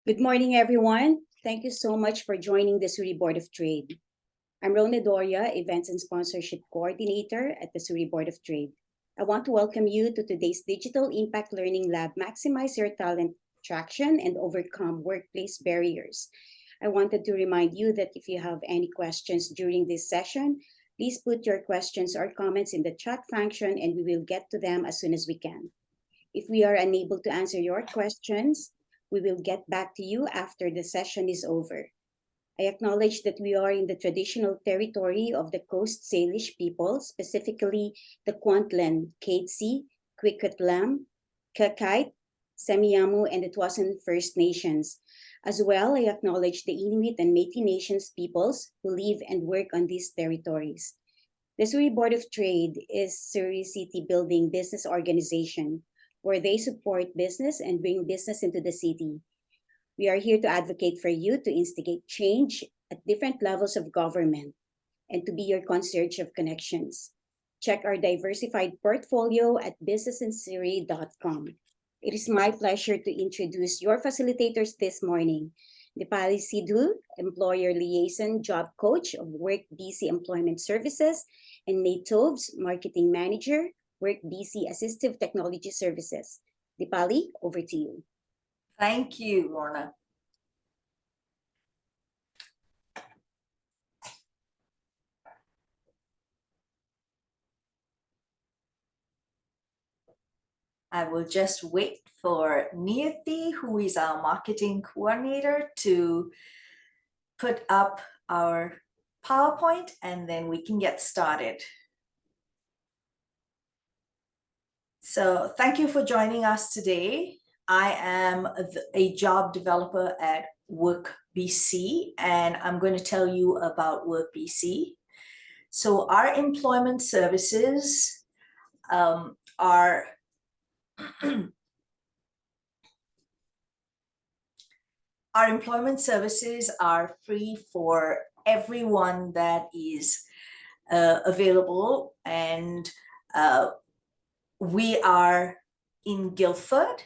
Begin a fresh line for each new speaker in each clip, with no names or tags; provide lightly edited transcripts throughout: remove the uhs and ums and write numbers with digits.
Good morning, everyone. Thank you so much for joining the Suri Board of Trade. I'm Rona Doria, Events and Sponsorship Coordinator at the Suri Board of Trade. I want to welcome you to today's Digital Impact Learning Lab, Maximize Your Talent Traction and Overcome Workplace Barriers. I wanted to remind you that if you have any questions during this session, please put your questions or comments in the chat function and we will get to them as soon as we can. If we are unable to answer your questions, we will get back to you after the session is over. I acknowledge that we are in the traditional territory of the Coast Salish people, specifically the Kwantlen, Katsi, Kwiketlam, Kakite, Semiahmoo, and the Tuasan First Nations. As well, I acknowledge the Inuit and Métis Nations peoples who live and work on these territories. The Surrey Board of Trade is Surrey City Building Business Organization, where they support business and bring business into the city. We are here to advocate for you to instigate change at different levels of government and to be your concierge of connections. Check our diversified portfolio at businessinsurrey.com. It is my pleasure to introduce your facilitators this morning. Dipali Sidhu, Employer Liaison Job Coach of WorkBC Employment Services, and Nate Tobes, Marketing Manager, WorkBC Assistive Technology Services. Dipali, over to you.
Thank you, Lorna. I will just wait for Niyati, who is our marketing coordinator, to put up our PowerPoint, and then we can get started. So thank you for joining us today. I am a job developer at WorkBC, and I'm going to tell you about WorkBC. So our employment services are our employment services are free for everyone that is available, and we are in Guildford,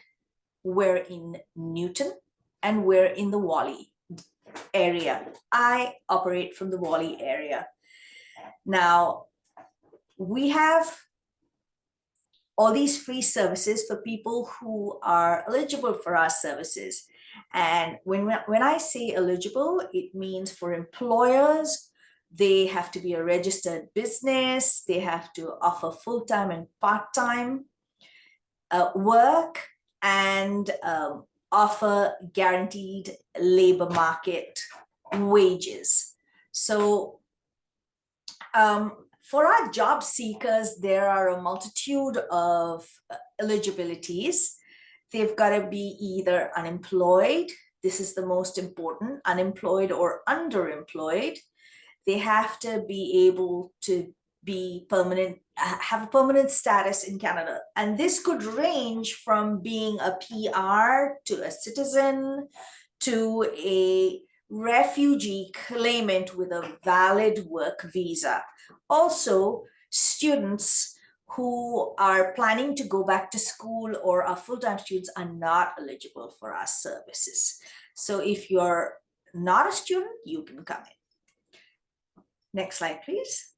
we're in Newton, and we're in the Wally area. I operate from the Wally area. Now, we have all these free services for people who are eligible for our services. And when I say eligible, it means for employers, they have to be a registered business, they have to offer full-time and part-time work, and offer guaranteed labor market wages. So for our job seekers, there are a multitude of eligibilities. They've got to be either unemployed, this is the most important, unemployed or underemployed. They have to be able to be permanent, have a permanent status in Canada. And this could range from being a PR to a citizen to a refugee claimant with a valid work visa. Also, students who are planning to go back to school or are full-time students are not eligible for our services. So if you're not a student, you can come in. Next slide, please.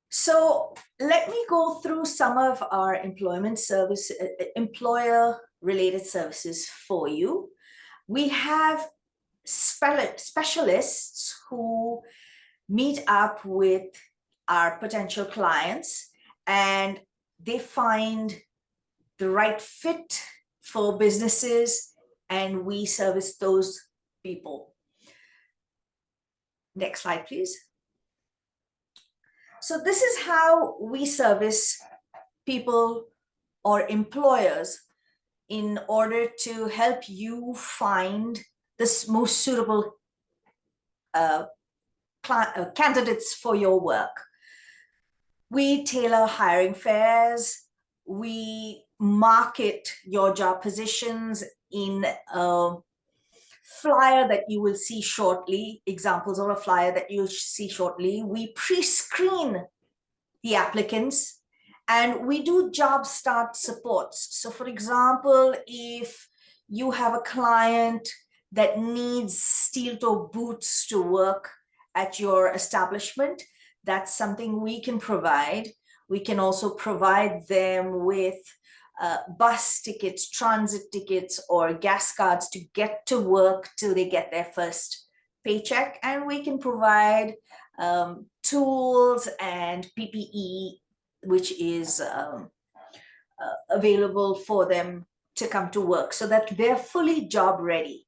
So let me go through some of our employment service, employer-related services for you. We have specialists who meet up with our potential clients and they find the right fit for businesses, and we service those people. Next slide, please. So this is how we service people or employers in order to help you find the most suitable candidates for your work. We tailor hiring fairs, we market your job positions in a flyer that you will see shortly, examples of a flyer that you'll see shortly. We pre-screen the applicants and we do job start supports. So for example, if you have a client that needs steel-toe boots to work at your establishment, that's something we can provide. We can also provide them with bus tickets, transit tickets, or gas cards to get to work till they get their first paycheck. And we can provide tools and PPE, which is available for them to come to work so that they're fully job ready.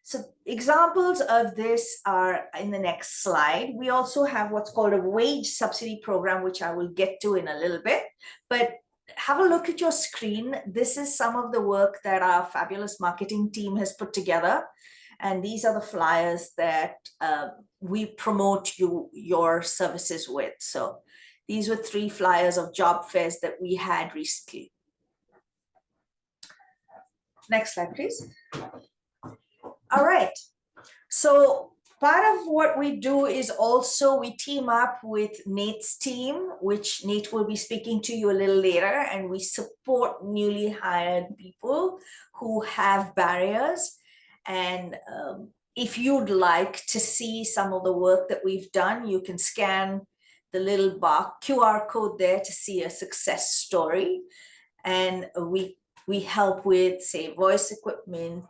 So examples of this are in the next slide. We also have what's called a wage subsidy program, which I will get to in a little bit, but have a look at your screen. This is some of the work that our fabulous marketing team has put together. And these are the flyers that we promote your services with. So these were 3 flyers of job fairs that we had recently. Next slide, please. All right. So part of what we do is also we team up with Nate's team, which Nate will be speaking to you a little later, and we support newly hired people who have barriers. And if you'd like to see some of the work that we've done, you can scan the little QR code there to see a success story. And we help with, say, voice equipment,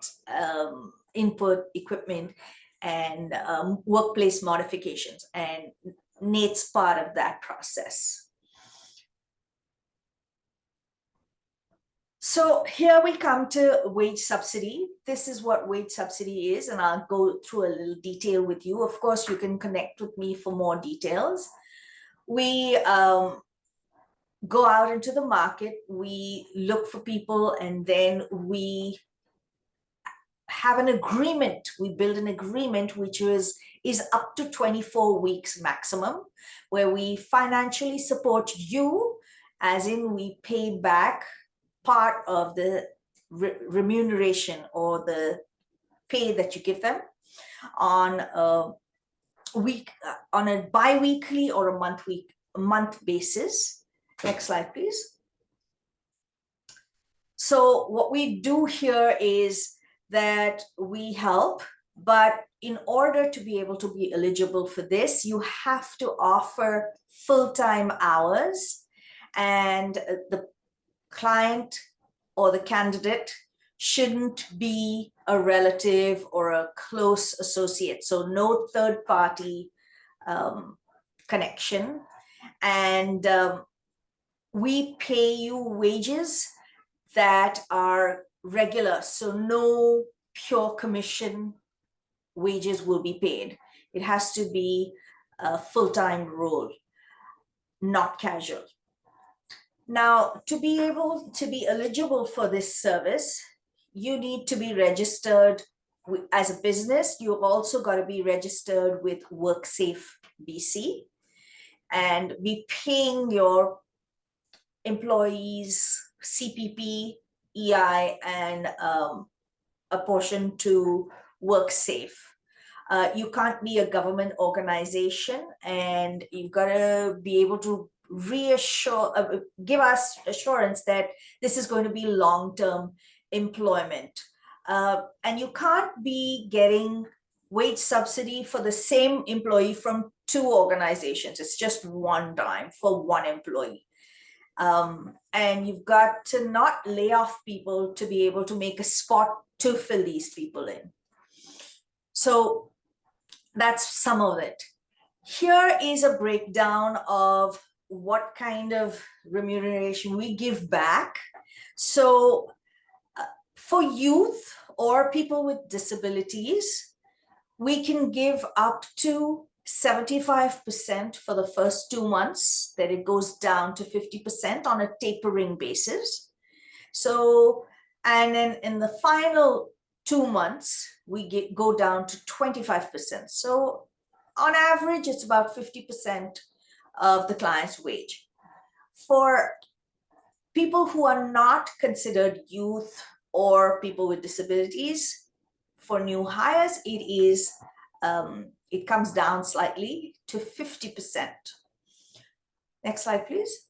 input equipment, and workplace modifications. And Nate's part of that process. So here we come to wage subsidy. This is what wage subsidy is, and I'll go through a little detail with you. Of course, you can connect with me for more details. We go out into the market, we look for people, and then we have an agreement. We build an agreement which is up to 24 weeks maximum, where we financially support you, as in we pay back part of the remuneration or the pay that you give them on a bi-weekly or a month basis. Next slide, please. So what we do here is that we help, but in order to be able to be eligible for this, you have to offer full-time hours, and the client or the candidate shouldn't be a relative or a close associate. So no third-party connection. And we pay you wages that are regular, so no pure commission wages will be paid. It has to be a full-time role, not casual. Now, to be able to be eligible for this service, you need to be registered as a business. You've also got to be registered with WorkSafe BC and be paying your employees CPP, EI, and a portion to WorkSafe. You can't be a government organization, and you've got to be able to give us assurance that this is going to be long-term employment. And you can't be getting wage subsidy for the same employee from 2 organizations. It's just one time for one employee. And you've got to not lay off people to be able to make a spot to fill these people in. So that's some of it. Here is a breakdown of what kind of remuneration we give back. So for youth or people with disabilities, we can give up to 75% for the first 2 months, then it goes down to 50% on a tapering basis. So, and then in the final 2 months, we go down to 25%. So on average, it's about 50% of the client's wage. For people who are not considered youth or people with disabilities, for new hires, it comes down slightly to 50%. Next slide, please.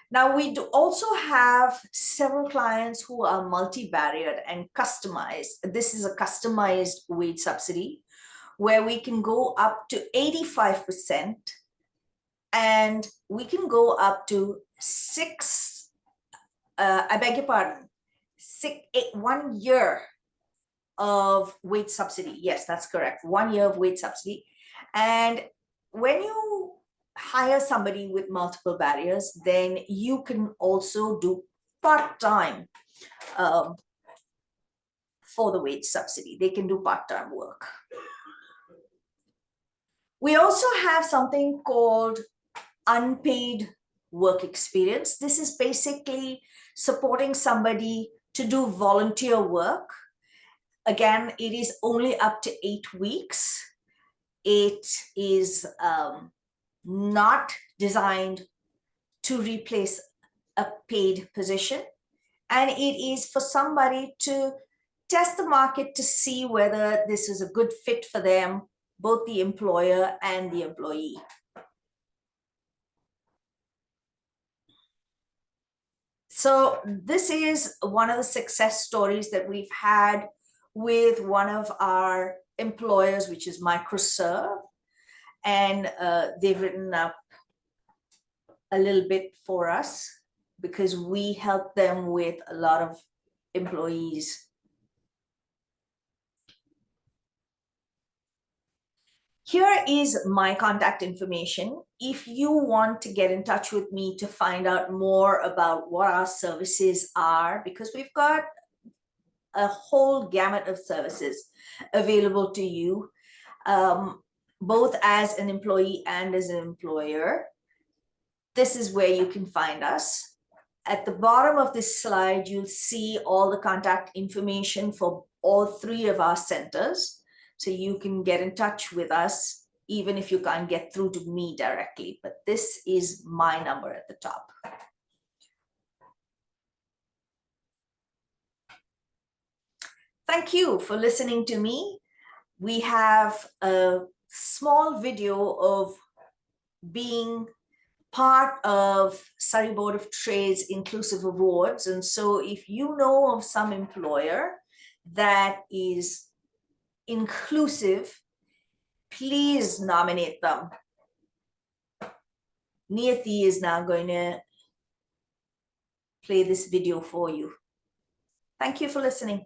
Now, we do also have several clients who are multi-barriered and customized. This is a customized wage subsidy where we can go up to 85%, and we can go up to I beg your pardon, 1 year of wage subsidy. Yes, that's correct. 1 year of wage subsidy. And when you hire somebody with multiple barriers, then you can also do part-time for the wage subsidy. They can do part-time work. We also have something called unpaid work experience. This is basically supporting somebody to do volunteer work. Again, it is only up to 8 weeks. It is not designed to replace a paid position. And it is for somebody to test the market to see whether this is a good fit for them, both the employer and the employee. So this is one of the success stories that we've had with one of our employers, which is Microserve. And they've written up a little bit for us because we help them with a lot of employees. Here is my contact information. If you want to get in touch with me to find out more about what our services are, because we've got a whole gamut of services available to you, both as an employee and as an employer, this is where you can find us. At the bottom of this slide, you'll see all the contact information for all 3 of our centers. So you can get in touch with us, even if you can't get through to me directly, but this is my number at the top. Thank you for listening to me. We have a small video of being part of Surrey Board of Trade's Inclusive Awards. And so if you know of some employer that is inclusive, please nominate them. Niyati is now going to play this video for you. Thank you for listening.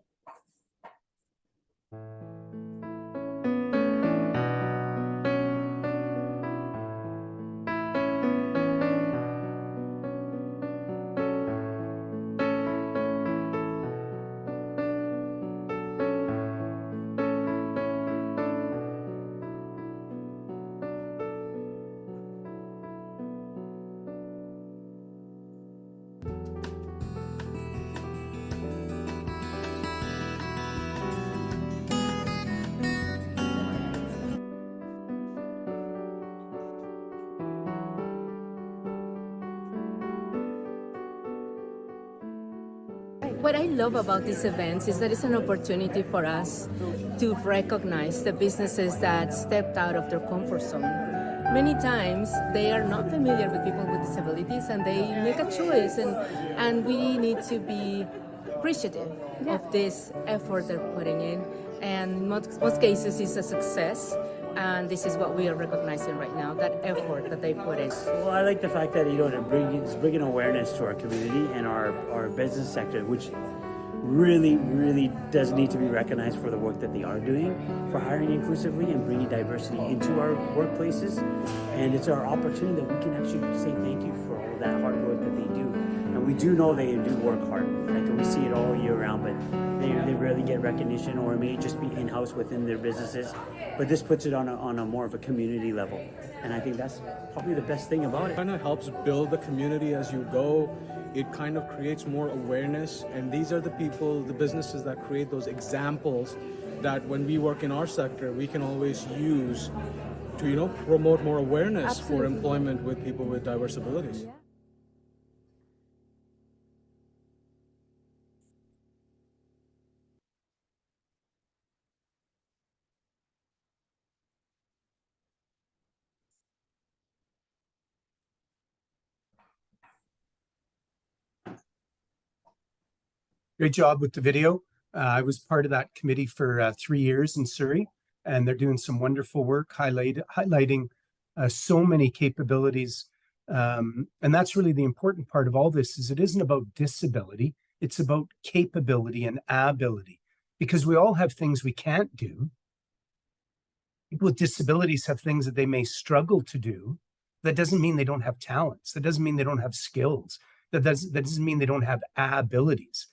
What I love about these events is that it's an opportunity for us to recognize the businesses that stepped out of their comfort zone. Many times they are not familiar with people with disabilities and they make a choice, and we need to be appreciative of this effort they're putting in. And in most cases it's a success. And this is what we are recognizing right now, that effort that they put in.
Well, I like the fact that, it's bringing awareness to our community and our business sector, which really does need to be recognized for the work that they are doing, for hiring inclusively and bringing diversity into our workplaces. And it's our opportunity that we can actually say thank you for all that hard work that they do. And we do know they do work hard. Like, we see it all year round, but they rarely get recognition, or it may just be in-house within their businesses. But this puts it on a more of a community level. And I think that's probably the best thing about it.
It kind of helps build the community as you go. It kind of creates more awareness. And these are the people, the businesses that create those examples that when we work in our sector, we can always use to, promote more awareness for employment with people with diverse abilities.
Yeah.
Great job with the video. I was part of that committee for 3 years in Surrey, and they're doing some wonderful work highlighting so many capabilities. And that's really the important part of all this, is it isn't about disability, it's about capability and ability, because we all have things we can't do. People with disabilities have things that they may struggle to do. That doesn't mean they don't have talents. That doesn't mean they don't have skills. That doesn't mean they don't have abilities.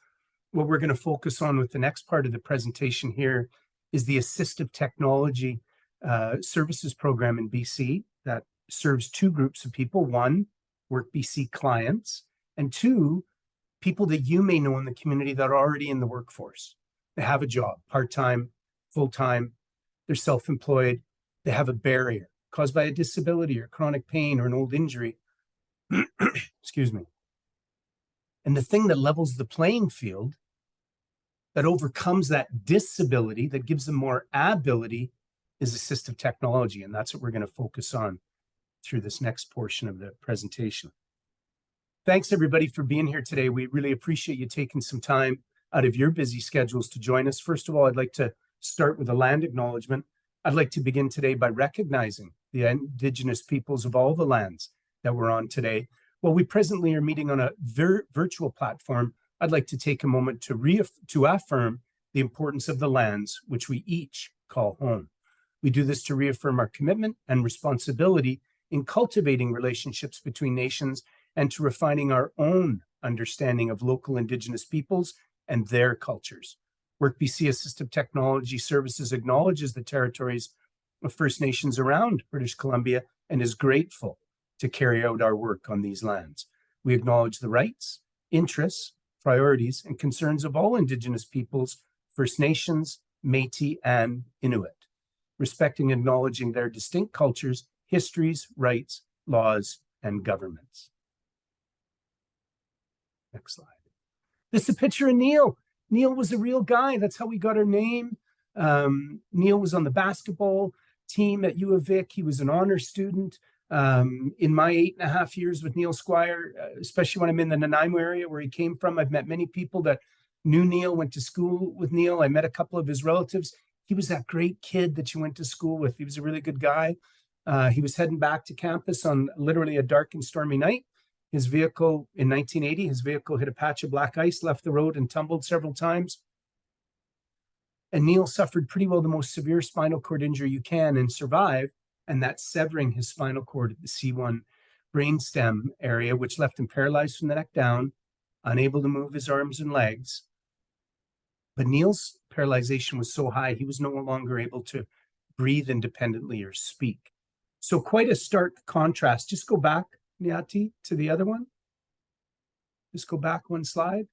What we're going to focus on with the next part of the presentation here is the assistive technology services program in BC that serves 2 groups of people. 1, WorkBC clients, and 2, people that you may know in the community that are already in the workforce. They have a job, part-time, full-time, they're self-employed, they have a barrier caused by a disability or chronic pain or an old injury. Excuse me. And the thing that levels the playing field, that overcomes that disability, that gives them more ability, is assistive technology. And that's what we're going to focus on through this next portion of the presentation. Thanks everybody for being here today. We really appreciate you taking some time out of your busy schedules to join us. First of all, I'd like to start with a land acknowledgement. I'd like to begin today by recognizing the Indigenous peoples of all the lands that we're on today. While we presently are meeting on a virtual platform, I'd like to take a moment to affirm the importance of the lands which we each call home. We do this to reaffirm our commitment and responsibility in cultivating relationships between nations and to refining our own understanding of local Indigenous peoples and their cultures. WorkBC Assistive Technology Services acknowledges the territories of First Nations around British Columbia and is grateful to carry out our work on these lands. We acknowledge the rights, interests, priorities, and concerns of all Indigenous peoples, First Nations, Métis, and Inuit, respecting and acknowledging their distinct cultures, histories, rights, laws, and governments. Next slide. This is a picture of Neil. Neil was a real guy. That's how we got our name. Neil was on the basketball team at U of Vic. He was an honor student. In my 8.5 years with Neil Squire, especially when I'm in the Nanaimo area where he came from, I've met many people that knew Neil, went to school with Neil. I met a couple of his relatives. He was that great kid that you went to school with. He was a really good guy. He was heading back to campus on literally a dark and stormy night. His vehicle, in 1980, his vehicle hit a patch of black ice, left the road and tumbled several times. And Neil suffered pretty well the most severe spinal cord injury you can and survived, and that's severing his spinal cord at the C1 brainstem area, which left him paralyzed from the neck down, unable to move his arms and legs. But Neil's paralyzation was so high, he was no longer able to breathe independently or speak. So quite a stark contrast. Just go back, Nyati, to the other one. Just go back 1 slide.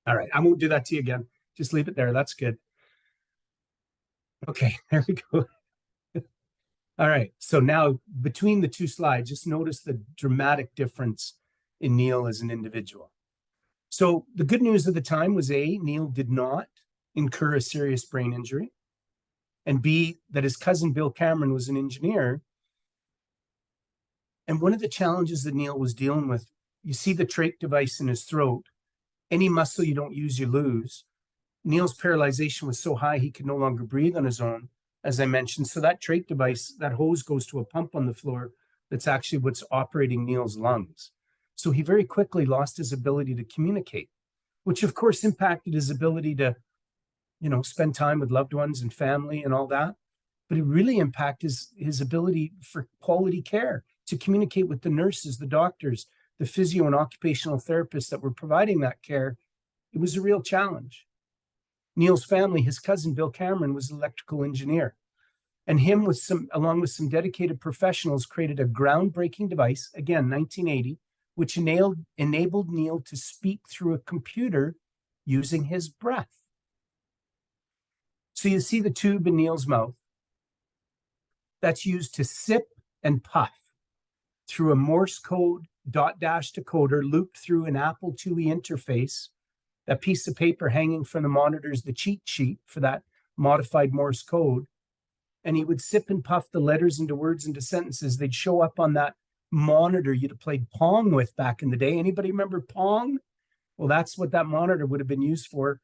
All right, I won't do that to you again. Just leave it there. That's good. Okay, there we go. All right, so now between the 2 slides, just notice the dramatic difference in Neil as an individual. So the good news of the time was A, Neil did not incur a serious brain injury, and B, that his cousin Bill Cameron was an engineer. And one of the challenges that Neil was dealing with, you see the trach device in his throat. Any muscle you don't use, you lose. Neil's paralyzation was so high he could no longer breathe on his own, as I mentioned. So that trach device, that hose goes to a pump on the floor that's actually what's operating Neil's lungs. So he very quickly lost his ability to communicate, which of course impacted his ability to, spend time with loved ones and family and all that. But it really impacted his ability for quality care, to communicate with the nurses, the doctors, the physio and occupational therapists that were providing that care. It was a real challenge. Neil's family, his cousin Bill Cameron, was an electrical engineer, and him along with some dedicated professionals, created a groundbreaking device, again, 1980, which enabled Neil to speak through a computer using his breath. So you see the tube in Neil's mouth. That's used to sip and puff through a Morse code dot-dash decoder looped through an Apple IIe interface. That piece of paper hanging from the monitor is the cheat sheet for that modified Morse code. and he would sip and puff the letters into words into sentences. They'd show up on that monitor you'd have played Pong with back in the day. Anybody remember Pong? Well, that's what that monitor would have been used for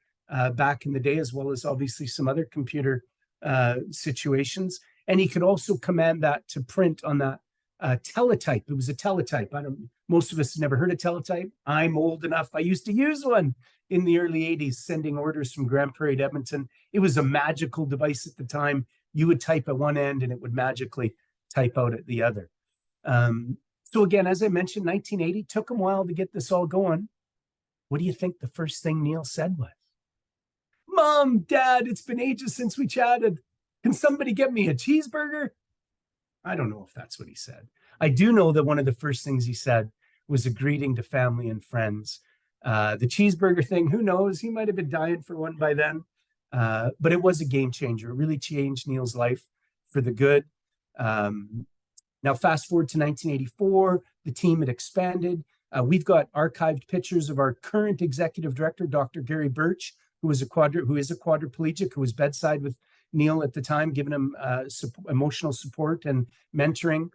back in the day, as well as obviously some other computer situations. And he could also command that to print on that teletype. It was a teletype. Most of us have never heard of teletype. I'm old enough. I used to use one in the early 80s, sending orders from Grand Prairie to Edmonton. It was a magical device at the time. You would type at one end and it would magically type out at the other. So again, as I mentioned, 1980, took him a while to get this all going. What do you think the first thing Neil said was? Mom, Dad, it's been ages since we chatted. Can somebody get me a cheeseburger? I don't know if that's what he said. I do know that one of the first things he said was a greeting to family and friends. The cheeseburger thing, who knows? He might have been dying for one by then. But it was a game changer. It really changed Neil's life for the good. Now, fast forward to 1984, the team had expanded. We've got archived pictures of our current executive director, Dr. Gary Birch, who is a quadriplegic, who was bedside with Neil at the time, giving him emotional support and mentoring.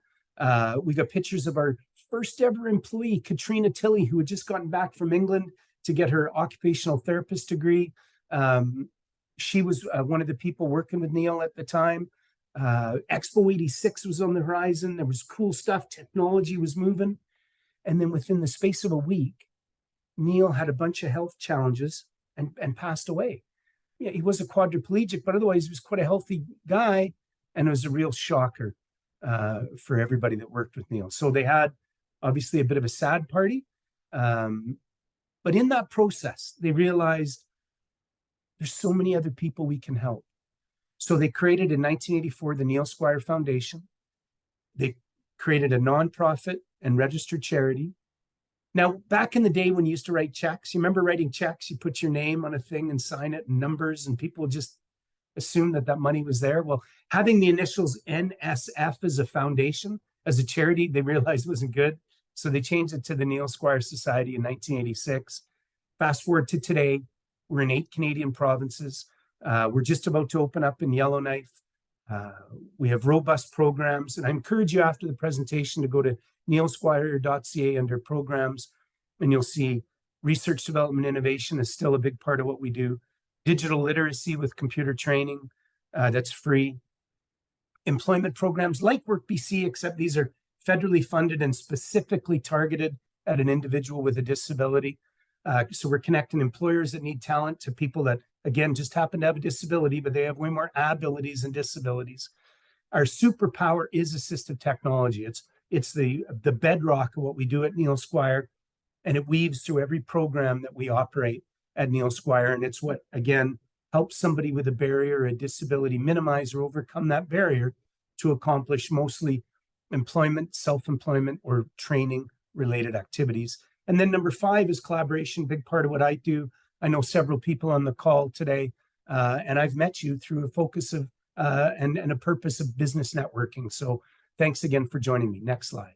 We got pictures of our first ever employee, Katrina Tilley, who had just gotten back from England to get her occupational therapist degree. She was one of the people working with Neil at the time. Expo 86 was on the horizon. There was cool stuff. Technology was moving. And then within the space of a week, Neil had a bunch of health challenges and passed away. Yeah, he was a quadriplegic, but otherwise he was quite a healthy guy. And it was a real shocker for everybody that worked with Neil. So they had obviously a bit of a sad party. But in that process, they realized there's so many other people we can help. So they created in 1984 the Neil Squire Foundation. They created a nonprofit and registered charity. Now, back in the day when you used to write checks, you remember writing checks, you put your name on a thing and sign it and numbers, and people just assume that that money was there. Well, having the initials NSF as a foundation, as a charity, they realized wasn't good. So they changed it to the Neil Squire Society in 1986. Fast forward to today, we're in 8 Canadian provinces. We're just about to open up in Yellowknife. We have robust programs, and I encourage you after the presentation to go to neilsquire.ca under programs, and you'll see research development innovation is still a big part of what we do. Digital literacy with computer training, that's free. Employment programs like WorkBC, except these are federally funded and specifically targeted at an individual with a disability. So we're connecting employers that need talent to people that, again, just happen to have a disability, but they have way more abilities and disabilities. Our superpower is assistive technology. It's the bedrock of what we do at Neil Squire, and it weaves through every program that we operate at Neil Squire. And it's what, again, helps somebody with a barrier or a disability minimize or overcome that barrier to accomplish mostly employment, self-employment, or training related activities. And then number 5 is collaboration, big part of what I do. I know several people on the call today, and I've met you through a focus of and a purpose of business networking. So thanks again for joining me. Next slide.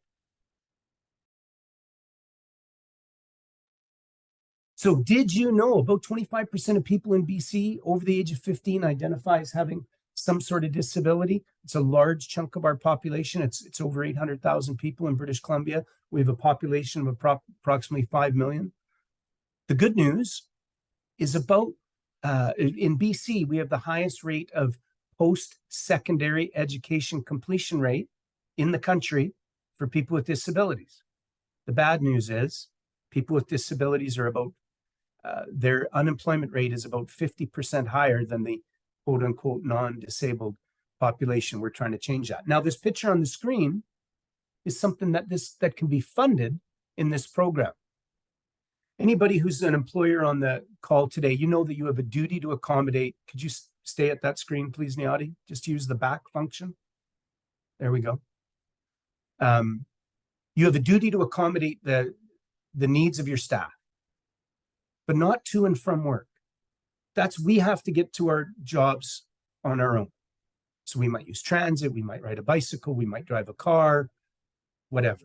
So did you know about 25% of people in BC over the age of 15 identify as having some sort of disability? It's a large chunk of our population. It's over 800,000 people in British Columbia. We have a population of approximately 5 million. The good news is about, in BC, we have the highest rate of post-secondary education completion rate in the country for people with disabilities. The bad news is people with disabilities are about, their unemployment rate is about 50% higher than the quote unquote non-disabled population. We're trying to change that. Now, this picture on the screen is something that can be funded in this program. Anybody who's an employer on the call today, you know that you have a duty to accommodate. Could you stay at that screen, please, Niadi? Just use the back function. There we go. You have a duty to accommodate the needs of your staff, but not to and from work. We have to get to our jobs on our own. So we might use transit, we might ride a bicycle, we might drive a car, whatever.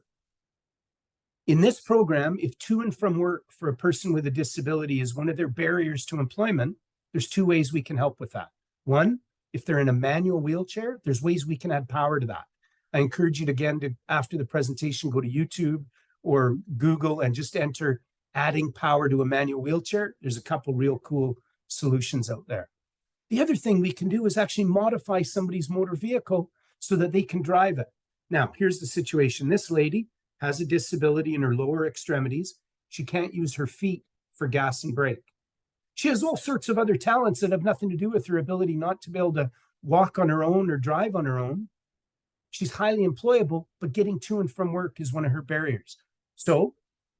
In this program, if to and from work for a person with a disability is one of their barriers to employment, there's 2 ways we can help with that. One, If they're in a manual wheelchair, there's ways we can add power to that. I encourage you to, again, to, after the presentation, go to YouTube or Google and just enter adding power to a manual wheelchair. There's a couple real cool solutions out there. The other thing we can do is actually modify somebody's motor vehicle so that they can drive it. Now, here's the situation. This lady has a disability in her lower extremities. She can't use her feet for gas and brake. She has all sorts of other talents that have nothing to do with her ability not to be able to walk on her own or drive on her own. She's highly employable, but getting to and from work is one of her barriers. So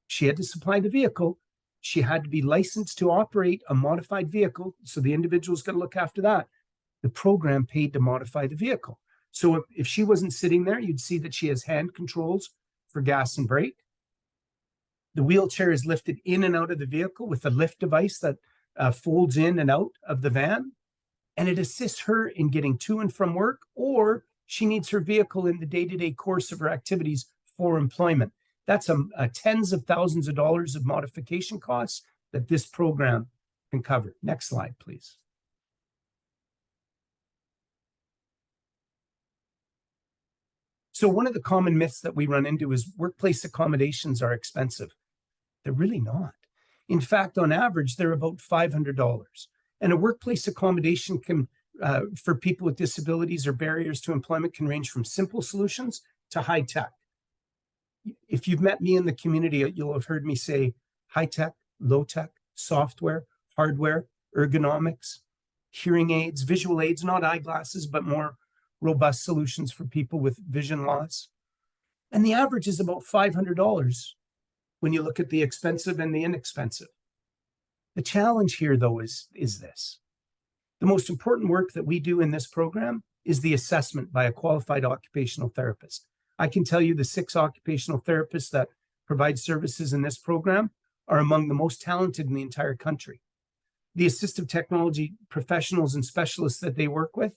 she had to supply the vehicle. She had to be licensed to operate a modified vehicle. So the individual's got to look after that. The program paid to modify the vehicle. So if she wasn't sitting there, you'd see that she has hand controls for gas and brake. The wheelchair is lifted in and out of the vehicle with a lift device that folds in and out of the van. And it assists her in getting to and from work, or she needs her vehicle in the day-to-day course of her activities for employment. That's tens of thousands of dollars of modification costs that this program can cover. Next slide, please. So one of the common myths that we run into is workplace accommodations are expensive. They're really not. In fact, on average, they're about $500. And a workplace accommodation can, for people with disabilities or barriers to employment, can range from simple solutions to high tech. If you've met me in the community, you'll have heard me say high tech, low tech, software, hardware, ergonomics, hearing aids, visual aids, not eyeglasses, but more robust solutions for people with vision loss. And the average is about $500 when you look at the expensive and the inexpensive. The challenge here, though, is this. The most important work that we do in this program is the assessment by a qualified occupational therapist. I can tell you the 6 occupational therapists that provide services in this program are among the most talented in the entire country. The assistive technology professionals and specialists that they work with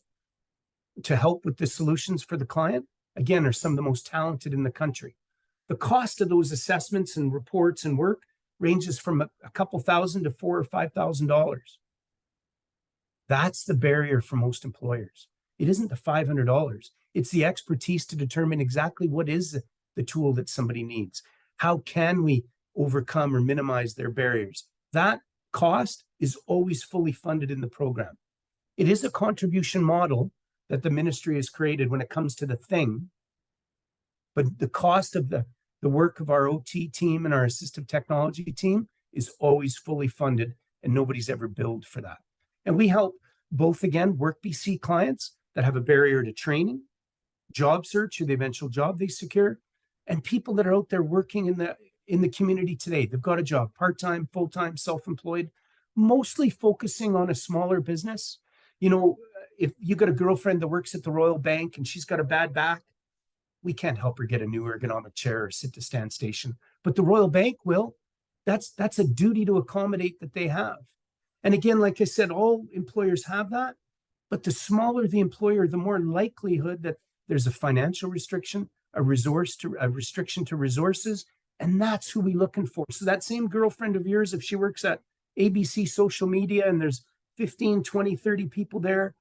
to help with the solutions for the client, again, are some of the most talented in the country. The cost of those assessments and reports and work ranges from a couple thousand to $4,000 or $5,000. That's the barrier for most employers. It isn't the $500. It's the expertise to determine exactly what is the tool that somebody needs. How can we overcome or minimize their barriers? That cost is always fully funded in the program. It is a contribution model that the ministry has created when it comes to the thing, but the cost of the work of our OT team and our assistive technology team is always fully funded, and nobody's ever billed for that. And we help both, again, WorkBC clients that have a barrier to training, job search or the eventual job they secure, and people that are out there working in the community today. They've got a job, part-time, full-time, self-employed, mostly focusing on a smaller business. You know, if you got a girlfriend that works at the Royal Bank and she's got a bad back, we can't help her get a new ergonomic chair or sit-to-stand station, but the Royal Bank will. That's a duty to accommodate that they have. And again, like I said, all employers have that, but the smaller the employer, the more likelihood that there's a financial restriction, a restriction to resources, and that's who we're looking for. So that same girlfriend of yours, if she works at ABC social media and there's 15, 20, 30 people there,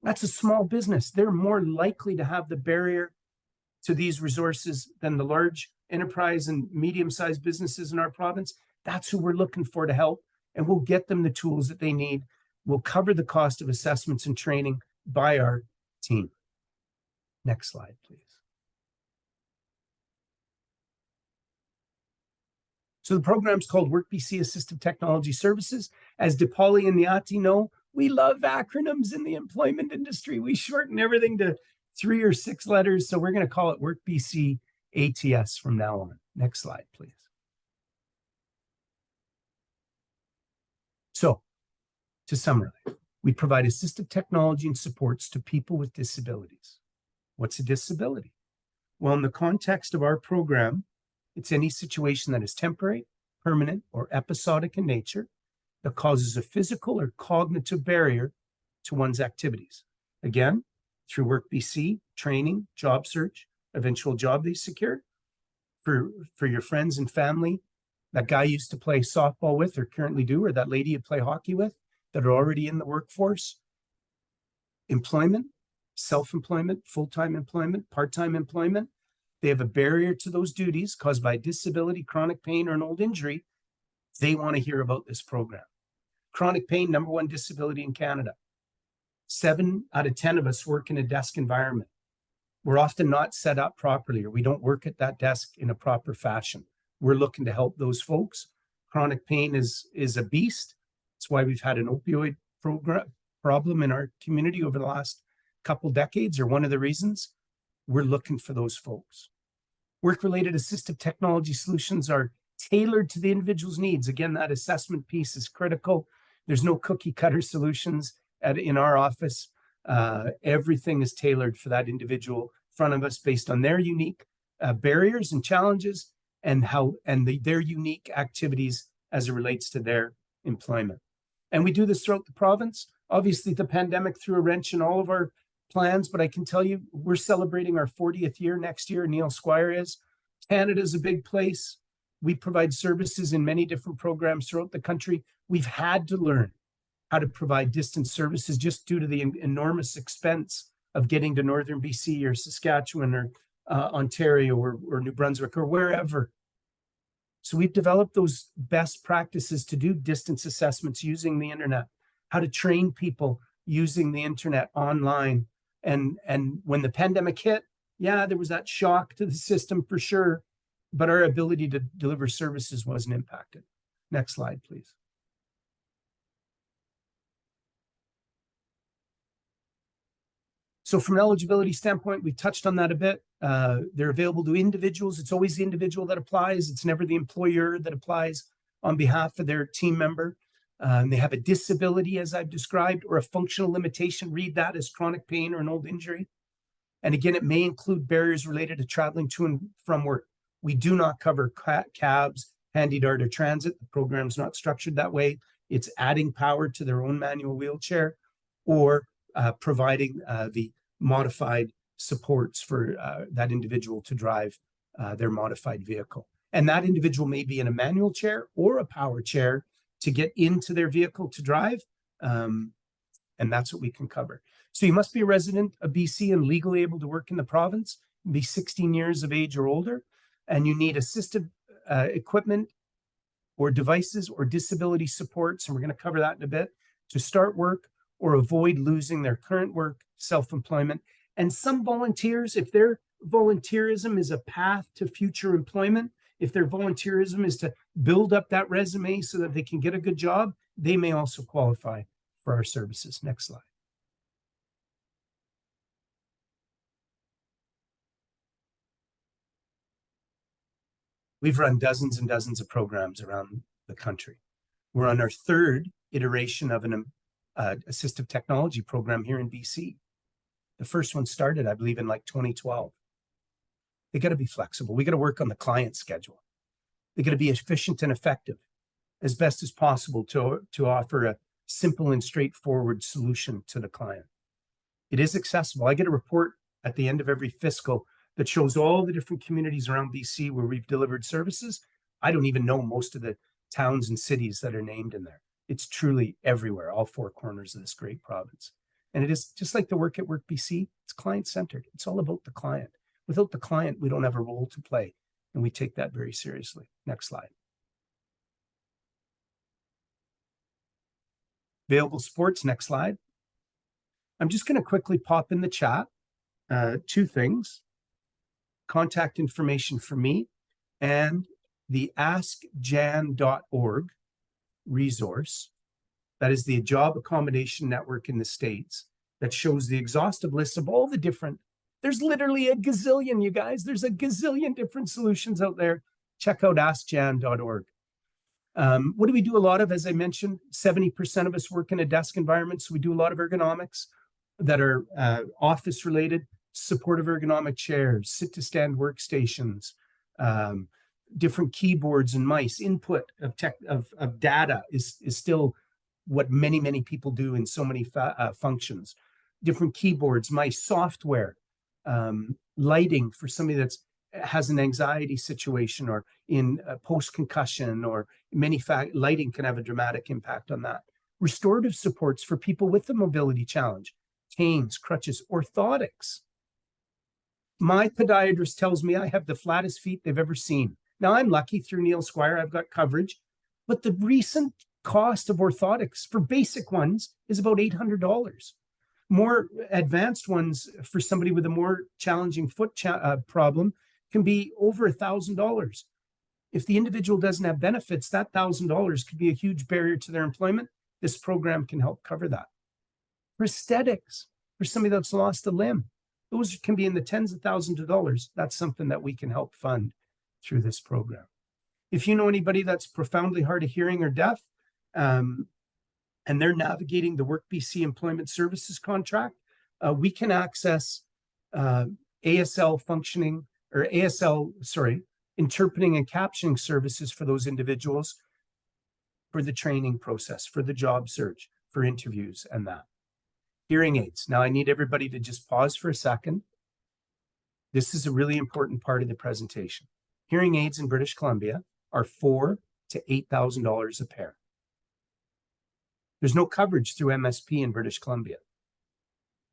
that's a small business. They're more likely to have the barrier to these resources than the large enterprise and medium-sized businesses in our province. That's who we're looking for to help, and we'll get them the tools that they need. We'll cover the cost of assessments and training by our team. Next slide, please. So the program's called WorkBC Assistive Technology Services. As Dipali and Niati know, we love acronyms in the employment industry. We shorten everything to 3 or 6 letters. So we're going to call it WorkBC ATS from now on. Next slide, please. So to summarize, we provide assistive technology and supports to people with disabilities. What's a disability? Well, in the context of our program, it's any situation that is temporary, permanent, or episodic in nature that causes a physical or cognitive barrier to one's activities. Again, through WorkBC, training, job search, eventual job they secure. For your friends and family, that guy used to play softball with or currently do, or that lady you play hockey with that are already in the workforce, employment, self-employment, full-time employment, part-time employment. They have a barrier to those duties caused by disability, chronic pain, or an old injury. They want to hear about this program. Chronic pain, #1 disability in Canada. 7 out of 10 of us work in a desk environment. We're often not set up properly, or we don't work at that desk in a proper fashion. We're looking to help those folks. Chronic pain is a beast. That's why we've had an opioid problem in our community over the last couple decades, or one of the reasons. We're looking for those folks. Work-related assistive technology solutions are tailored to the individual's needs. Again, that assessment piece is critical. There's no cookie cutter solutions in our office. Everything is tailored for that individual in front of us based on their unique barriers and challenges and their unique activities as it relates to their employment. And we do this throughout the province. Obviously, the pandemic threw a wrench in all of our plans, but I can tell you we're celebrating our 40th year next year. Neil Squire is. Canada's a big place. We provide services in many different programs throughout the country. We've had to learn how to provide distance services just due to the enormous expense of getting to Northern BC or Saskatchewan or Ontario or New Brunswick or wherever. So we've developed those best practices to do distance assessments using the internet, how to train people using the internet online. And when the pandemic hit, yeah, there was that shock to the system for sure, but our ability to deliver services wasn't impacted. Next slide, please. So from an eligibility standpoint, we touched on that a bit. They're available to individuals. It's always the individual that applies. It's never the employer that applies on behalf of their team member. They have a disability, as I've described, or a functional limitation. Read that as chronic pain or an old injury. And again, it may include barriers related to traveling to and from work. We do not cover cabs, handy dart, or transit. The program's not structured that way. It's adding power to their own manual wheelchair or providing the modified supports for that individual to drive their modified vehicle. And that individual may be in a manual chair or a power chair to get into their vehicle to drive. And that's what we can cover. So you must be a resident of BC and legally able to work in the province, be 16 years of age or older, and you need assistive equipment or devices or disability supports, and we're going to cover that in a bit, to start work or avoid losing their current work, self-employment. And some volunteers, if their volunteerism is a path to future employment, if their volunteerism is to build up that resume so that they can get a good job, they may also qualify for our services. Next slide. We've run dozens and dozens of programs around the country. We're on our 3rd iteration of an assistive technology program here in BC. The first one started, I believe, in like 2012. They got to be flexible. We got to work on the client schedule. They got to be efficient and effective as best as possible to offer a simple and straightforward solution to the client. It is accessible. I get a report at the end of every fiscal that shows all the different communities around BC where we've delivered services. I don't even know most of the towns and cities that are named in there. It's truly everywhere, all 4 corners of this great province. And it is just like the work at WorkBC, it's client-centered. It's all about the client. Without the client, we don't have a role to play. And we take that very seriously. Next slide. Available sports, next slide. I'm just going to quickly pop in the chat 2 things. Contact information for me and the askjan.org resource. That is the job accommodation network in the States that shows the exhaustive list of all the different, there's literally a gazillion, you guys. There's a gazillion different solutions out there. Check out askjan.org. What do we do a lot of? As I mentioned, 70% of us work in a desk environment. So we do a lot of ergonomics that are office related, supportive ergonomic chairs, sit to stand workstations, different keyboards and mice. Input of data is still what many people do in so many functions. Different keyboards, mice, software, lighting for somebody that has an anxiety situation or in post-concussion, or lighting can have a dramatic impact on that. Restorative supports for people with a mobility challenge. canes, crutches, orthotics. My podiatrist tells me I have the flattest feet they've ever seen. Now, I'm lucky through Neil Squire, I've got coverage, but the recent cost of orthotics for basic ones is about $800. More advanced ones for somebody with a more challenging foot problem can be over $1,000. If the individual doesn't have benefits, that $1,000 could be a huge barrier to their employment. This program can help cover that. Prosthetics for somebody that's lost a limb, those can be in the tens of thousands of dollars. That's something that we can help fund through this program. If you know anybody that's profoundly hard of hearing or deaf, and they're navigating the WorkBC Employment Services contract, we can access ASL functioning, or ASL, sorry, interpreting and captioning services for those individuals for the training process, for the job search, for interviews and that. Hearing aids. Now I need everybody to just pause for a second. This is a really important part of the presentation. Hearing aids in British Columbia are $4,000 to $8,000 a pair. There's no coverage through MSP in British Columbia.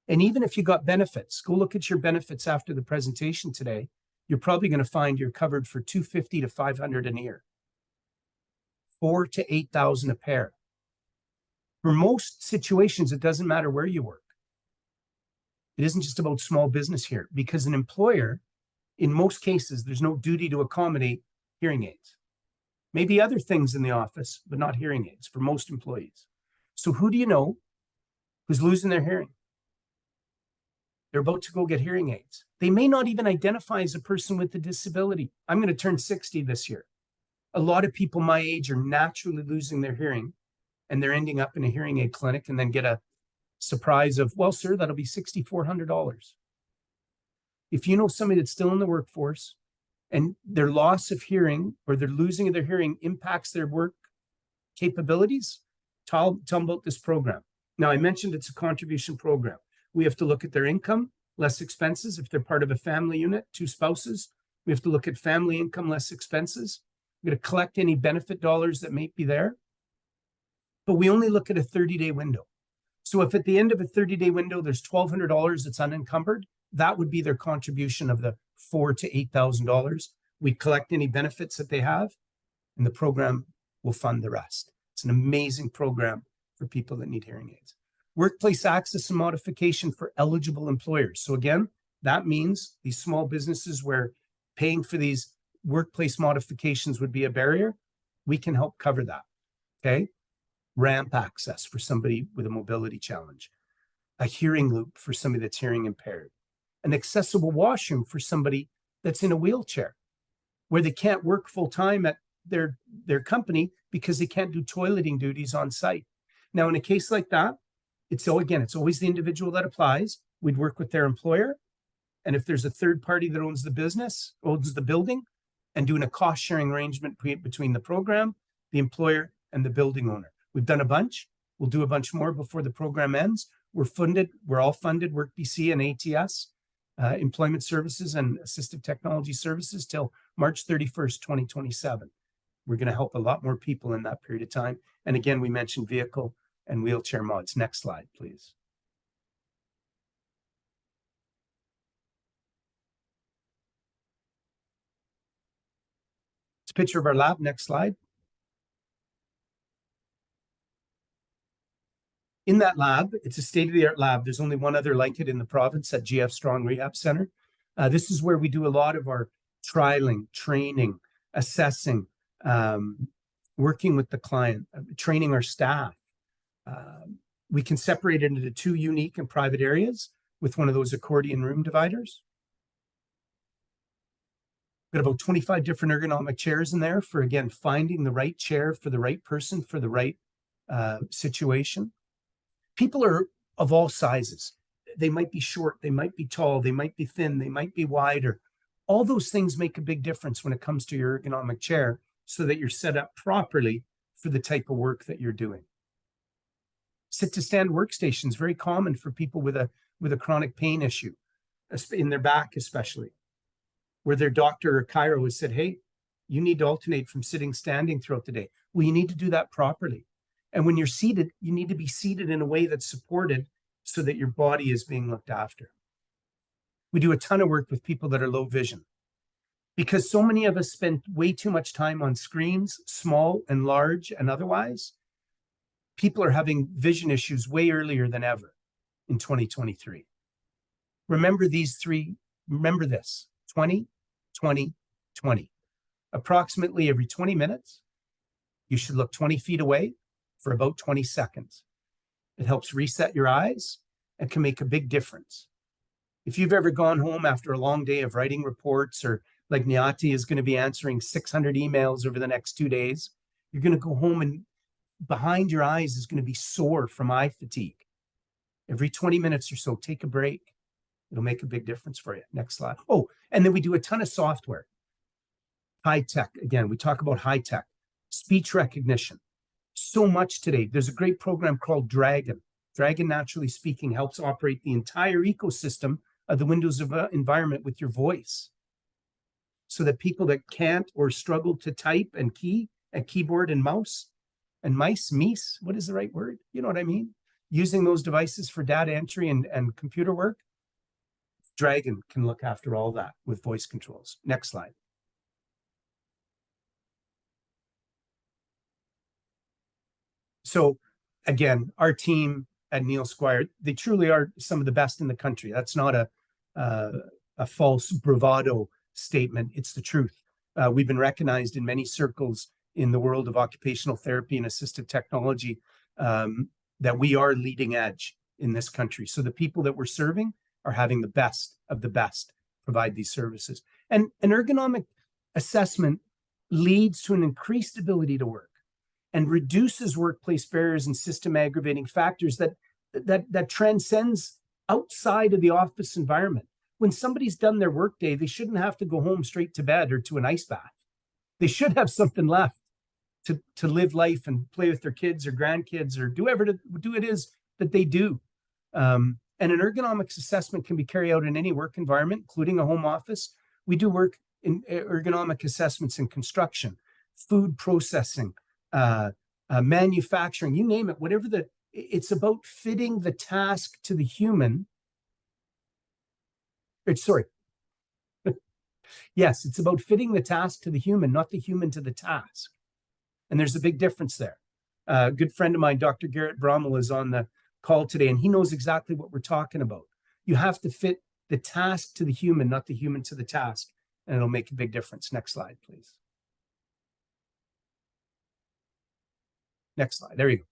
And even if you got benefits, go look at your benefits after the presentation today, you're probably going to find you're covered for $250 to $500 a year. $4,000 to $8,000 a pair. For most situations, it doesn't matter where you work. It isn't just about small business here, because an employer, in most cases, there's no duty to accommodate hearing aids. Maybe other things in the office, but not hearing aids for most employees. So who do you know who's losing their hearing? They're about to go get hearing aids. They may not even identify as a person with a disability. I'm going to turn 60 this year. A lot of people my age are naturally losing their hearing, and they're ending up in a hearing aid clinic and then get a surprise of, well, sir, that'll be $6,400. If you know somebody that's still in the workforce and their loss of hearing or their losing of their hearing impacts their work capabilities, tell them about this program. Now, I mentioned it's a contribution program. We have to look at their income, less expenses. If they're part of a family unit, 2 spouses, we have to look at family income, less expenses. We're going to collect any benefit dollars that may be there. But we only look at a 30-day window. So if at the end of a 30-day window, there's $1,200 that's unencumbered, that would be their contribution of the $4,000 to $8,000. We collect any benefits that they have, and the program will fund the rest. It's an amazing program for people that need hearing aids. Workplace access and modification for eligible employers. So again, that means these small businesses where paying for these workplace modifications would be a barrier. We can help cover that, okay? Ramp access for somebody with a mobility challenge, a hearing loop for somebody that's hearing impaired, an accessible washroom for somebody that's in a wheelchair, where they can't work full time at their company because they can't do toileting duties on site. Now, in a case like that, it's always the individual that applies. We'd work with their employer. And if there's a third party that owns the business, owns the building, and doing a cost sharing arrangement between the program, the employer, and the building owner. We've done a bunch. We'll do a bunch more before the program ends. We're all funded, WorkBC and ATS, Employment Services and Assistive Technology Services till March 31st, 2027. We're going to help a lot more people in that period of time. And again, we mentioned vehicle and wheelchair mods. Next slide, please. It's a picture of our lab. Next slide. In that lab, it's a state-of-the-art lab. There's only one other like it in the province at GF Strong Rehab Center. This is where we do a lot of our trialing, training, assessing, working with the client, training our staff. We can separate it into 2 unique and private areas with one of those accordion room dividers. We've got about 25 different ergonomic chairs in there for, again, finding the right chair for the right person for the right situation. People are of all sizes. They might be short, they might be tall, they might be thin, they might be wider. All those things make a big difference when it comes to your ergonomic chair so that you're set up properly for the type of work that you're doing. Sit-to-stand workstations, very common for people with a chronic pain issue, in their back especially, where their doctor or chiro has said, hey, you need to alternate from sitting, standing throughout the day. Well, you need to do that properly. And when you're seated, you need to be seated in a way that's supported so that your body is being looked after. We do a ton of work with people that are low vision because so many of us spend way too much time on screens, small and large and otherwise. People are having vision issues way earlier than ever in 2023. Remember these three, remember this, 20, 20, 20. Approximately every 20 minutes, you should look 20 feet away for about 20 seconds. It helps reset your eyes and can make a big difference. If you've ever gone home after a long day of writing reports, or like Nyati is going to be answering 600 emails over the next 2 days, you're going to go home and behind your eyes is going to be sore from eye fatigue. Every 20 minutes or so, take a break. It'll make a big difference for you. Next slide. Oh, and then we do a ton of software. High tech, again, we talk about high tech. Speech recognition. So much today. There's a great program called Dragon. Dragon, naturally speaking, helps operate the entire ecosystem of the Windows environment with your voice, so that people that can't or struggle to type and key and keyboard and mouse and mice, what is the right word? You know what I mean? Using those devices for data entry and computer work, Dragon can look after all that with voice controls. Next slide. So again, our team at Neil Squire, they truly are some of the best in the country. That's not a false bravado statement. It's the truth. We've been recognized in many circles in the world of occupational therapy and assistive technology that we are leading edge in this country. So the people that we're serving are having the best of the best provide these services. And an ergonomic assessment leads to an increased ability to work and reduces workplace barriers and system aggravating factors that transcends outside of the office environment. When somebody's done their workday, they shouldn't have to go home straight to bed or to an ice bath. They should have something left to live life and play with their kids or grandkids or do it is that they do. And an ergonomics assessment can be carried out in any work environment, including a home office. We do work in ergonomic assessments in construction, food processing, manufacturing, you name it, it's about fitting the task to the human. Yes, it's about fitting the task to the human, not the human to the task. And there's a big difference there. A good friend of mine, Dr. Garrett Brommel, is on the call today, and he knows exactly what we're talking about. You have to fit the task to the human, not the human to the task, and it'll make a big difference. Next slide, please. Next slide. There you go.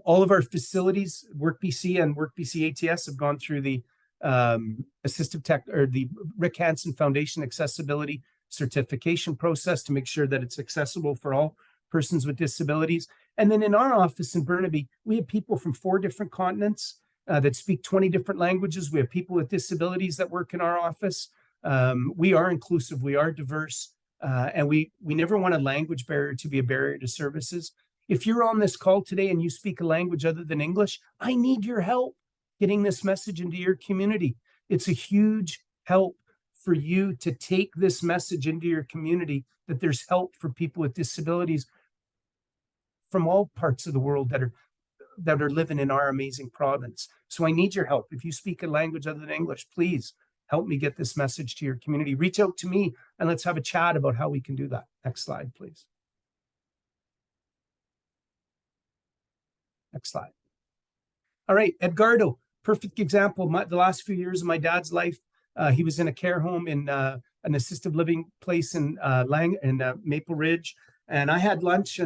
All of our facilities, WorkBC and WorkBC ATS, have gone through the assistive tech or the Rick Hansen Foundation accessibility certification process to make sure that it's accessible for all persons with disabilities. And then in our office in Burnaby, we have people from 4 different continents that speak 20 different languages. We have people with disabilities that work in our office. We are inclusive, we are diverse, and we never want a language barrier to be a barrier to services. If you're on this call today and you speak a language other than English, I need your help getting this message into your community. It's a huge help for you to take this message into your community, that there's help for people with disabilities from all parts of the world that are living in our amazing province. So I need your help. If you speak a language other than English, please help me get this message to your community. Reach out to me and let's have a chat about how we can do that. Next slide, please. Next slide. All right, Edgardo, perfect example. The last few years of my dad's life, he was in a care home in an assisted living place in Maple Ridge, and I had lunch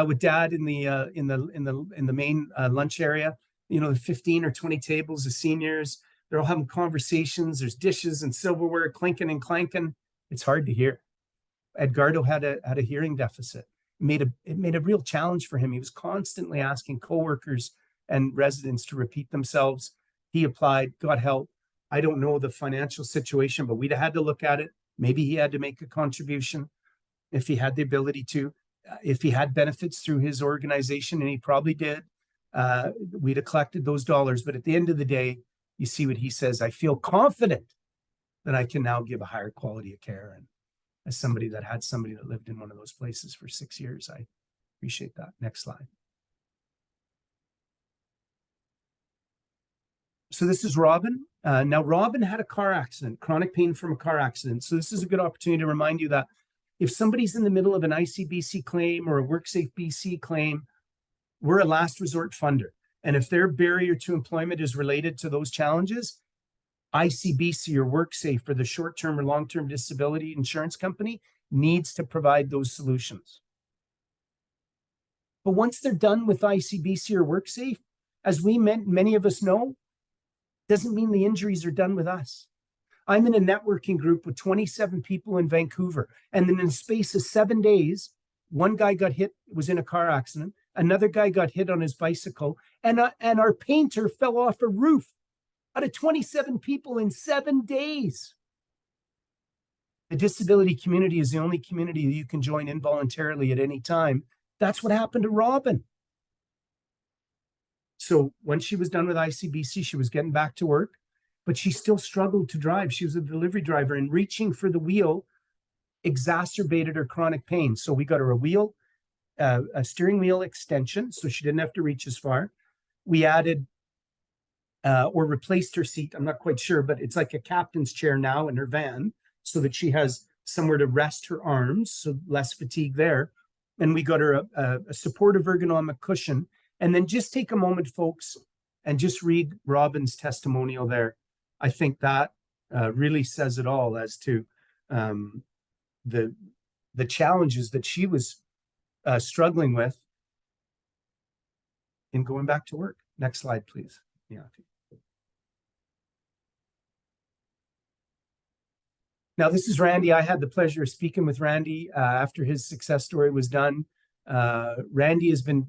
with Dad in the main lunch area. You know, 15 or 20 tables of seniors. They're all having conversations. There's dishes and silverware clinking and clanking. It's hard to hear. Edgardo had a hearing deficit. It made a real challenge for him. He was constantly asking coworkers and residents to repeat themselves. He applied, got help. I don't know the financial situation, but we'd had to look at it. Maybe he had to make a contribution if he had the ability to. If he had benefits through his organization, and he probably did, we'd have collected those dollars. But at the end of the day, you see what he says, I feel confident that I can now give a higher quality of care. And as somebody that lived in one of those places for 6 years, I appreciate that. Next slide. So this is Robin. Now, Robin had a car accident, chronic pain from a car accident. So this is a good opportunity to remind you that if somebody's in the middle of an ICBC claim or a WorkSafe BC claim, we're a last resort funder. And if their barrier to employment is related to those challenges, ICBC or WorkSafe or the short-term or long-term disability insurance company needs to provide those solutions. But once they're done with ICBC or WorkSafe, as many of us know, doesn't mean the injuries are done with us. I'm in a networking group with 27 people in Vancouver. And then in the space of 7 days, one guy got hit, was in a car accident. Another guy got hit on his bicycle. And our painter fell off a roof. Out of 27 people in 7 days. The disability community is the only community that you can join involuntarily at any time. That's what happened to Robin. So when she was done with ICBC, she was getting back to work, but she still struggled to drive. She was a delivery driver, and reaching for the wheel exacerbated her chronic pain. So we got her a wheel, a steering wheel extension, so she didn't have to reach as far. We added or replaced her seat. I'm not quite sure, but it's like a captain's chair now in her van so that she has somewhere to rest her arms, so less fatigue there. And we got her a supportive ergonomic cushion. And then just take a moment, folks, and just read Robin's testimonial there. I think that really says it all as to the challenges that she was struggling with in going back to work. Next slide, please. Yeah. Now, this is Randy. I had the pleasure of speaking with Randy after his success story was done. Randy has been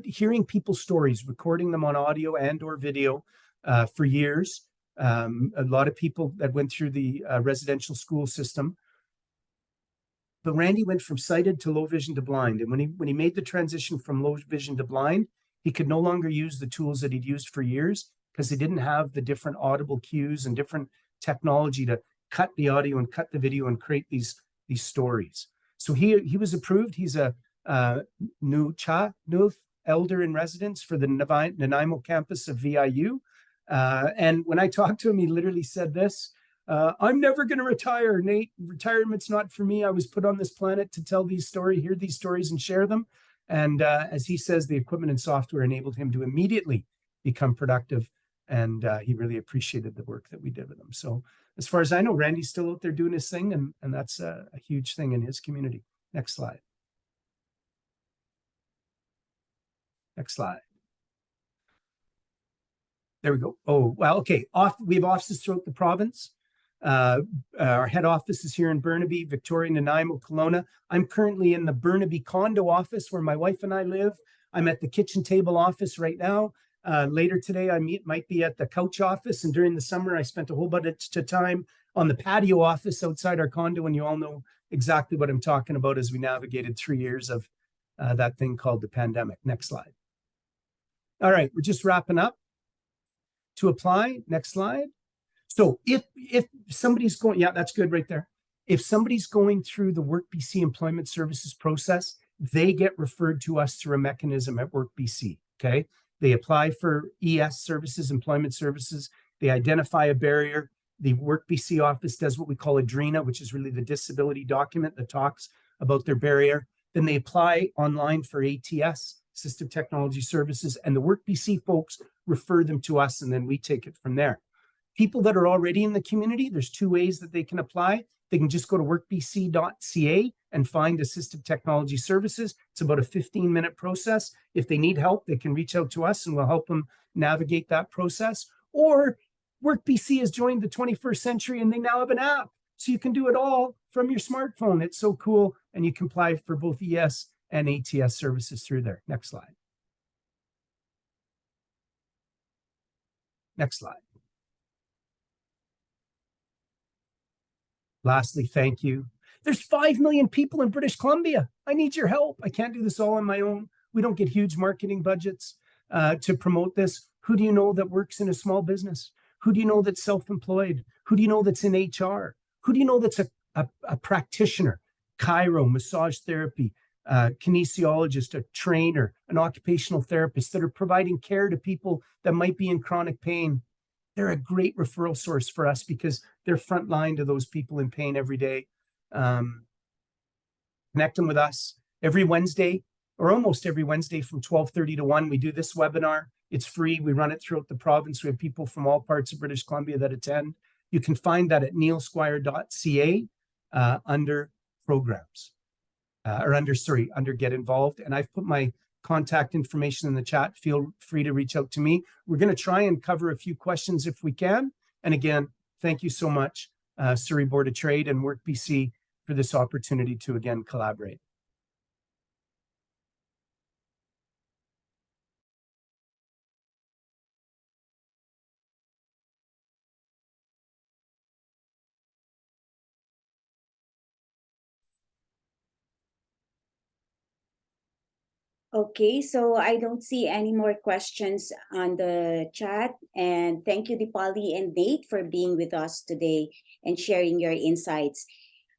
hearing people's stories, recording them on audio and or video for years. A lot of people that went through the residential school system. But Randy went from sighted to low vision to blind. And when he made the transition from low vision to blind, he could no longer use the tools that he'd used for years because he didn't have the different audible cues and different technology to cut the audio and cut the video and create these stories. So he was approved. He's a Nuth elder in residence for the Nanaimo campus of VIU. And when I talked to him, he literally said this, I'm never going to retire, Nate. Retirement's not for me. I was put on this planet to tell these stories, hear these stories and share them. And as he says, the equipment and software enabled him to immediately become productive. And he really appreciated the work that we did with him. So as far as I know, Randy's still out there doing his thing, and that's a huge thing in his community. Next slide. Next slide. There we go. Oh, well, okay. We have offices throughout the province. Our head office is here in Burnaby, Victoria, Nanaimo, Kelowna. I'm currently in the Burnaby condo office where my wife and I live. I'm at the kitchen table office right now. Later today, I might be at the couch office. And during the summer, I spent a whole bunch of time on the patio office outside our condo. And you all know exactly what I'm talking about as we navigated 3 years of that thing called the pandemic. Next slide. All right, we're just wrapping up. To apply, next slide. So if somebody's going, yeah, that's good right there. If somebody's going through the WorkBC Employment Services process, they get referred to us through a mechanism at WorkBC, okay? They apply for ES services, employment services. They identify a barrier. The WorkBC office does what we call a DRENA, which is really the disability document that talks about their barrier. Then they apply online for ATS, Assistive Technology Services, and the WorkBC folks refer them to us, and then we take it from there. People that are already in the community, there's 2 ways that they can apply. They can just go to workbc.ca and find Assistive Technology Services. It's about a 15-minute process. If they need help, they can reach out to us and we'll help them navigate that process. Or WorkBC has joined the 21st century and they now have an app. So you can do it all from your smartphone. It's so cool. And you can apply for both ES and ATS services through there. Next slide. Next slide. Lastly, thank you. There's 5 million people in British Columbia. I need your help. I can't do this all on my own. We don't get huge marketing budgets to promote this. Who do you know that works in a small business? Who do you know that's self-employed? Who do you know that's in HR? Who do you know that's a practitioner? Chiro, massage therapy, kinesiologist, a trainer, an occupational therapist that are providing care to people that might be in chronic pain. They're a great referral source for us because they're front line to those people in pain every day. Connect them with us every Wednesday, or almost every Wednesday from 12:30 to 1. We do this webinar. It's free. We run it throughout the province. We have people from all parts of British Columbia that attend. You can find that at neilsquire.ca under programs, under Get Involved. And I've put my contact information in the chat. Feel free to reach out to me. We're going to try and cover a few questions if we can. And again, thank you so much, Surrey Board of Trade and WorkBC, for this opportunity to again collaborate.
Okay, so I don't see any more questions on the chat. And thank you, Dipali and Nate, for being with us today and sharing your insights.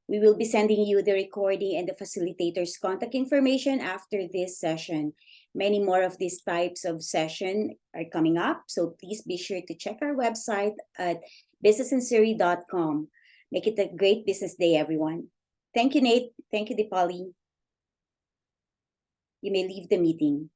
We will be sending you the recording and the facilitator's contact information after this session. Many more of these types of session are coming up, so please be sure to check our website at businessinsurrey.com. Make it a great business day, everyone. Thank you, Nate. Thank you, Dipali. You may leave the meeting.